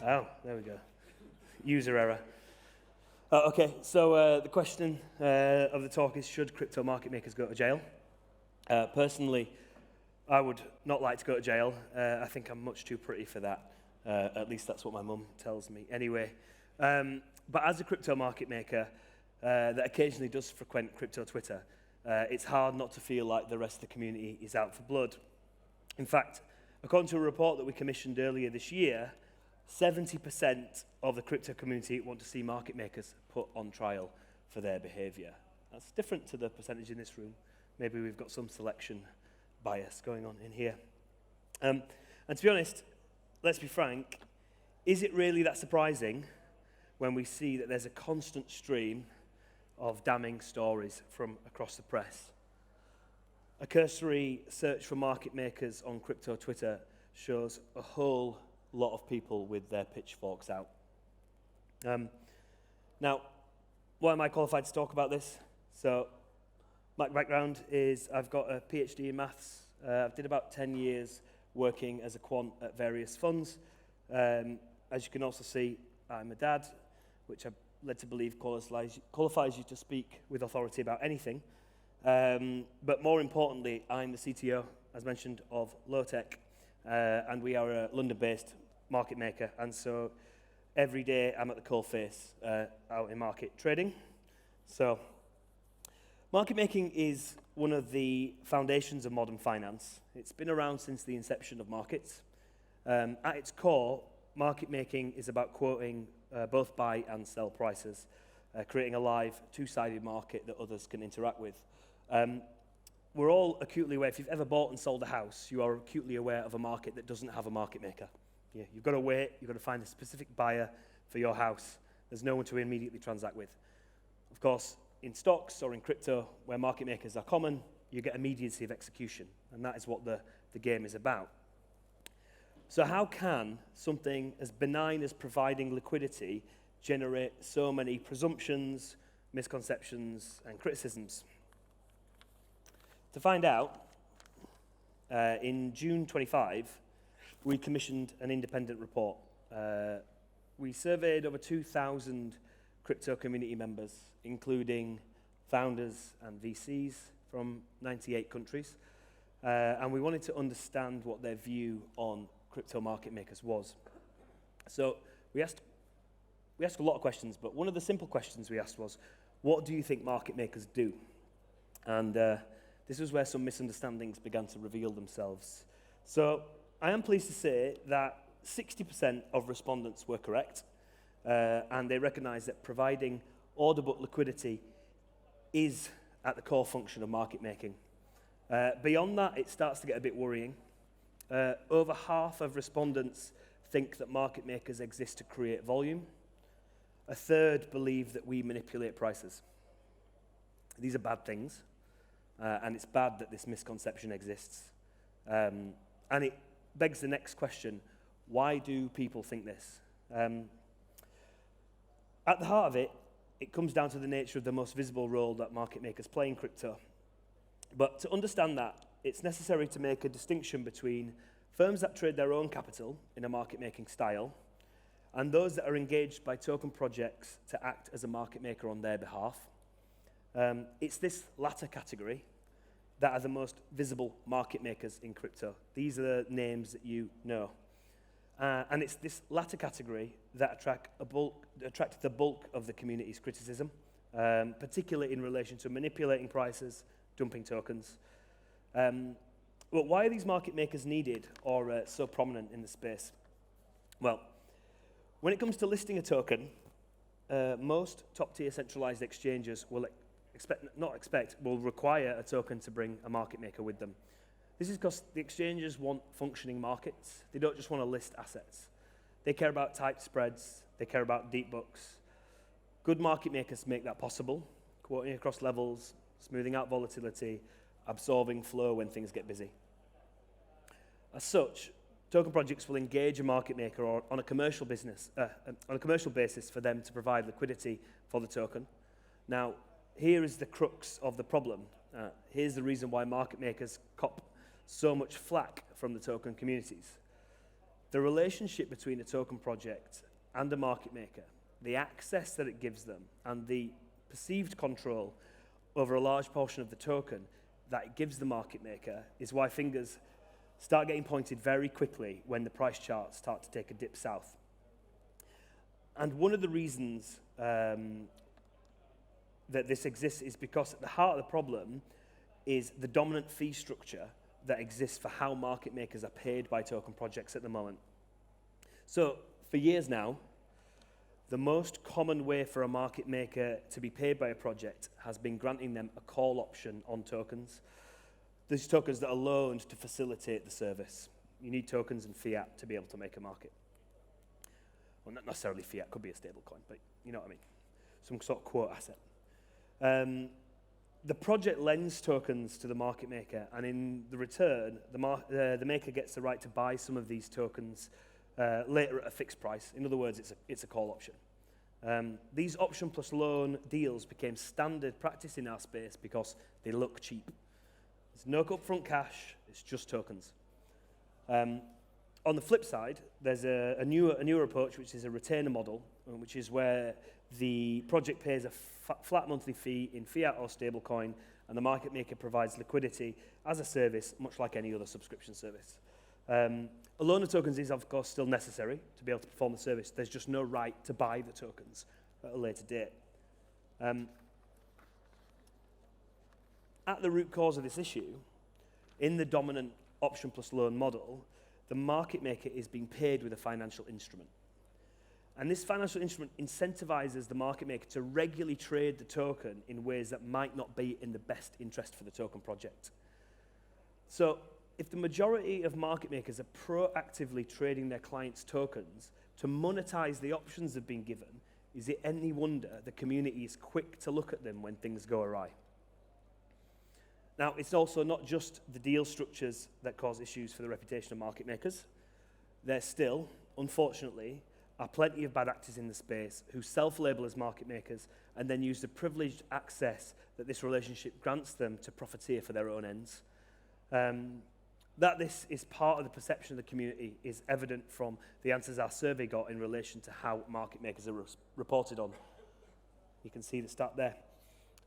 Oh, there we go. User error. Okay, so the question of the talk is, should crypto market makers go to jail? Personally, I would not like to go to jail. I think I'm much too pretty for that. At least that's what my mum tells me. Anyway, but as a crypto market maker that occasionally does frequent crypto Twitter, it's hard not to feel like the rest of the community is out for blood. In fact, according to a report that we commissioned earlier this year, 70% of the crypto community want to see market makers put on trial for their behavior. That's different to the percentage in this room. Maybe we've got some selection bias going on in here. And to be honest, let's be frank, is it really that surprising when we see that there's a constant stream of damning stories from across the press? A cursory search for market makers on crypto Twitter shows a whole lot of people with their pitchforks out. Now, why am I qualified to talk about this? So, my background is I've got a PhD in maths. I did about 10 years working as a quant at various funds. As you can also see, I'm a dad, which I'm led to believe qualifies you to speak with authority about anything. But more importantly, I'm the CTO, as mentioned, of Lowtech, and we are a London-based market maker. And so every day I'm at the coalface out in market trading. So market making is one of the foundations of modern finance. It's been around since the inception of markets. At its core, market making is about quoting both buy and sell prices, creating a live, two-sided market that others can interact with. We're all acutely aware, if you've ever bought and sold a house, you are acutely aware of a market that doesn't have a market maker. Yeah, you've got to wait, you've got to find a specific buyer for your house. There's no one to immediately transact with. Of course, in stocks or in crypto, where market makers are common, you get immediacy of execution, and that is what the game is about. So how can something as benign as providing liquidity generate so many presumptions, misconceptions, and criticisms? To find out, in June 25, we commissioned an independent report. We surveyed over 2,000 crypto community members, including founders and VCs from 98 countries. And we wanted to understand what their view on crypto market makers was. So we asked a lot of questions, but one of the simple questions we asked was, what do you think market makers do? And this was where some misunderstandings began to reveal themselves. So I am pleased to say that 60% of respondents were correct, and they recognize that providing order book liquidity is at the core function of market making. Beyond that, it starts to get a bit worrying. Over half of respondents think that market makers exist to create volume. A third believe that we manipulate prices. These are bad things, and it's bad that this misconception exists. And it begs the next question, why do people think this? At the heart of it, it comes down to the nature of the most visible role that market makers play in crypto. But to understand that, it's necessary to make a distinction between firms that trade their own capital in a market-making style and those that are engaged by token projects to act as a market maker on their behalf. It's this latter category that are the most visible market makers in crypto. These are the names that you know. And it's this latter category that attract the bulk of the community's criticism, particularly in relation to manipulating prices, dumping tokens. But why are these market makers needed or so prominent in the space? Well, when it comes to listing a token, most top-tier centralized exchanges will will require a token to bring a market maker with them. This is because the exchanges want functioning markets. They don't just want to list assets. They care about tight spreads. They care about deep books. Good market makers make that possible, quoting across levels, smoothing out volatility, absorbing flow when things get busy. As such, token projects will engage a market maker on a commercial basis for them to provide liquidity for the token. Now, here is the crux of the problem. Here's the reason why market makers cop so much flack from the token communities. The relationship between a token project and a market maker, the access that it gives them, and the perceived control over a large portion of the token that it gives the market maker is why fingers start getting pointed very quickly when the price charts start to take a dip south. And one of the reasons that this exists is because at the heart of the problem is the dominant fee structure that exists for how market makers are paid by token projects at the moment. So for years now, the most common way for a market maker to be paid by a project has been granting them a call option on tokens. These tokens that are loaned to facilitate the service. You need tokens and fiat to be able to make a market. Well, not necessarily fiat, could be a stable coin, but you know what I mean. Some sort of quote asset. The project lends tokens to the market maker, and in the return, the maker gets the right to buy some of these tokens later at a fixed price. In other words, it's a call option. These option plus loan deals became standard practice in our space because they look cheap. There's no upfront cash, it's just tokens. On the flip side, there's a newer approach, which is a retainer model, which is where the project pays a flat monthly fee in fiat or stablecoin, and the market maker provides liquidity as a service, much like any other subscription service. A loan of tokens is, of course, still necessary to be able to perform the service. There's just no right to buy the tokens at a later date. At the root cause of this issue, in the dominant option plus loan model, the market maker is being paid with a financial instrument. And this financial instrument incentivizes the market maker to regularly trade the token in ways that might not be in the best interest for the token project. So if the majority of market makers are proactively trading their clients' tokens to monetize the options they've been given, is it any wonder the community is quick to look at them when things go awry? Now, it's also not just the deal structures that cause issues for the reputation of market makers. There still, unfortunately, are plenty of bad actors in the space who self-label as market makers and then use the privileged access that this relationship grants them to profiteer for their own ends. That this is part of the perception of the community is evident from the answers our survey got in relation to how market makers are reported on. You can see the stat there.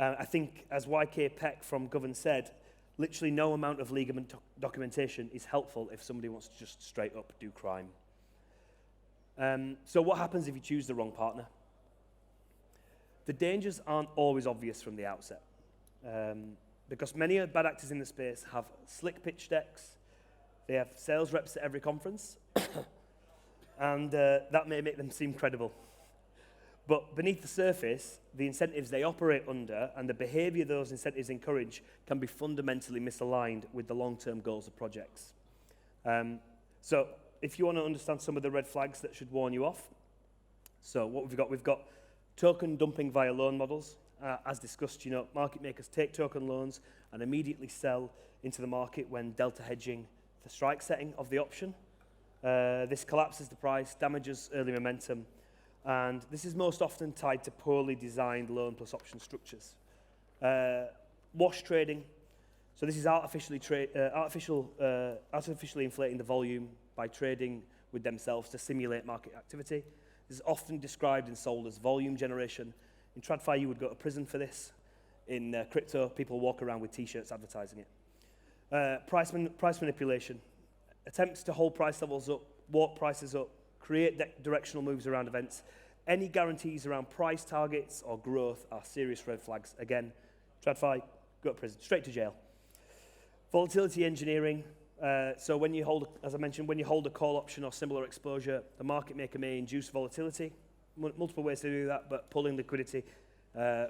I think, as YK Peck from Govern said, literally no amount of legal documentation is helpful if somebody wants to just straight up do crime. So what happens if you choose the wrong partner? The dangers aren't always obvious from the outset, because many bad actors in the space have slick pitch decks, they have sales reps at every conference, and that may make them seem credible. But beneath the surface, the incentives they operate under and the behavior those incentives encourage can be fundamentally misaligned with the long-term goals of projects. So if you want to understand some of the red flags that should warn you off, so what we've got token dumping via loan models. As discussed, market makers take token loans and immediately sell into the market when delta hedging the strike setting of the option. This collapses the price, damages early momentum, and this is most often tied to poorly designed loan plus option structures. Wash trading. So this is artificially inflating the volume by trading with themselves to simulate market activity. This is often described and sold as volume generation. In TradFi, you would go to prison for this. In crypto, people walk around with T-shirts advertising it. Price manipulation. Attempts to hold price levels up, walk prices up, create directional moves around events. Any guarantees around price targets or growth are serious red flags. Again, TradFi, go to prison, straight to jail. Volatility engineering. So when you hold, as I mentioned, when you hold a call option or similar exposure, the market maker may induce volatility. Multiple ways to do that, but pulling liquidity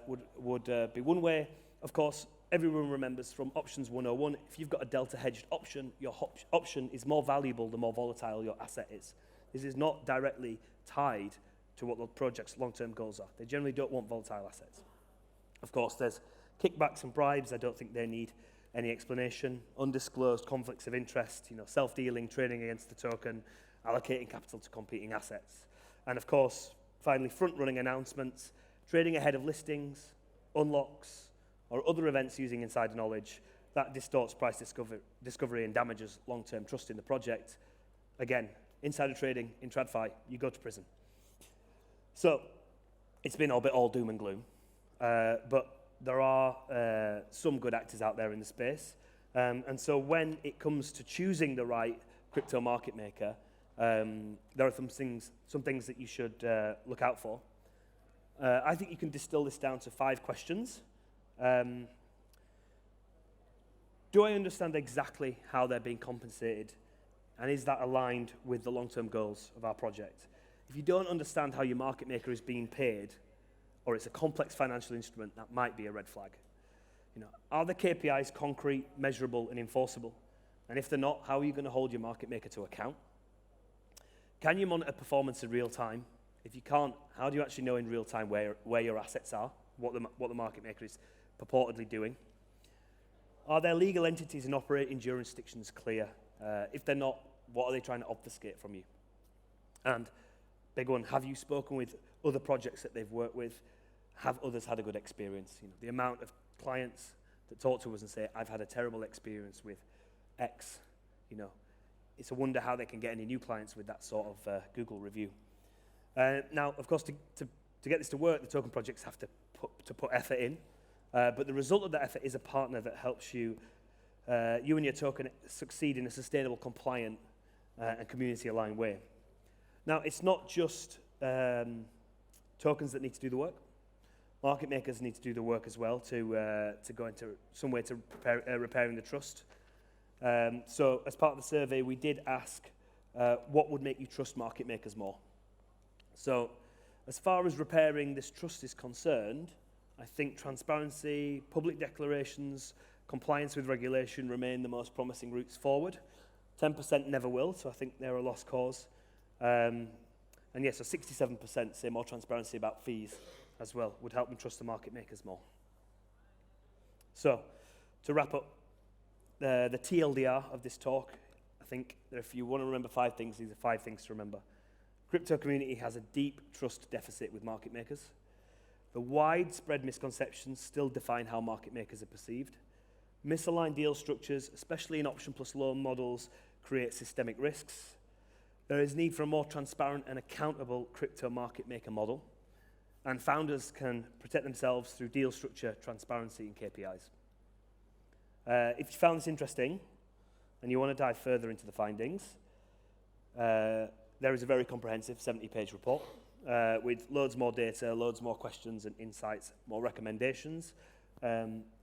would be one way. Of course, everyone remembers from Options 101, if you've got a delta hedged option, your option is more valuable the more volatile your asset is. This is not directly tied to what the project's long-term goals are. They generally don't want volatile assets. Of course, there's kickbacks and bribes. I don't think they need any explanation. Undisclosed conflicts of interest, self-dealing, trading against the token, allocating capital to competing assets. And of course, finally, front-running announcements, trading ahead of listings, unlocks, or other events using insider knowledge. That distorts price discovery and damages long-term trust in the project. Again, insider trading in TradFi, you go to prison. So it's been a bit all doom and gloom, but there are some good actors out there in the space. And so when it comes to choosing the right crypto market maker, there are some things that you should look out for. I think you can distill this down to 5 questions. Do I understand exactly how they're being compensated? And is that aligned with the long-term goals of our project? If you don't understand how your market maker is being paid, or it's a complex financial instrument, that might be a red flag. Are the KPIs concrete, measurable, and enforceable? And if they're not, how are you going to hold your market maker to account? Can you monitor performance in real time? If you can't, how do you actually know in real time where your assets are, what the market maker is purportedly doing? Are there legal entities and operating jurisdictions clear? If they're not, what are they trying to obfuscate from you? And big one, have you spoken with other projects that they've worked with? Have others had a good experience? The amount of clients that talk to us and say, I've had a terrible experience with X, it's a wonder how they can get any new clients with that sort of Google review. Now, of course, to get this to work, the token projects have to put effort in, but the result of that effort is a partner that helps you and your token succeed in a sustainable, compliant, and community-aligned way. Now, it's not just tokens that need to do the work. Market makers need to do the work as well to go into some way to repairing the trust. So as part of the survey, we did ask what would make you trust market makers more. So as far as repairing this trust is concerned, I think transparency, public declarations, compliance with regulation remain the most promising routes forward. 10% never will, so I think they're a lost cause. And yes, so 67% say more transparency about fees as well would help me trust the market makers more. So, to wrap up, the TLDR of this talk, I think that if you want to remember 5 things, these are 5 things to remember. Crypto community has a deep trust deficit with market makers. The widespread misconceptions still define how market makers are perceived. Misaligned deal structures, especially in option plus loan models, create systemic risks. There is need for a more transparent and accountable crypto market maker model. And founders can protect themselves through deal structure, transparency, and KPIs. If you found this interesting and you want to dive further into the findings, there is a very comprehensive 70-page report with loads more data, loads more questions and insights, more recommendations.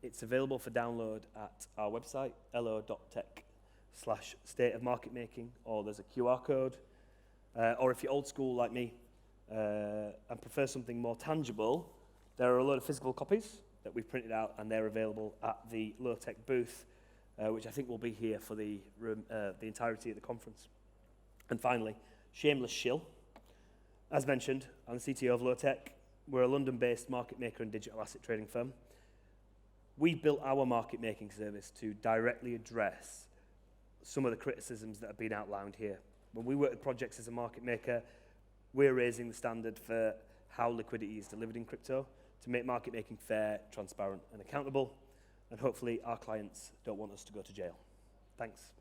It's available for download at our website, lo.tech/state-of-market-making, or there's a QR code. Or if you're old school like me and prefer something more tangible, there are a load of physical copies that we've printed out, and they're available at the Low-Tech booth, which I think will be here for the entirety of the conference. And finally, shameless shill. As mentioned, I'm the CTO of Low-Tech. We're a London-based market maker and digital asset trading firm. We've built our market making service to directly address some of the criticisms that have been outlined here. When we work with projects as a market maker, we're raising the standard for how liquidity is delivered in crypto to make market making fair, transparent, and accountable. And hopefully our clients don't want us to go to jail. Thanks.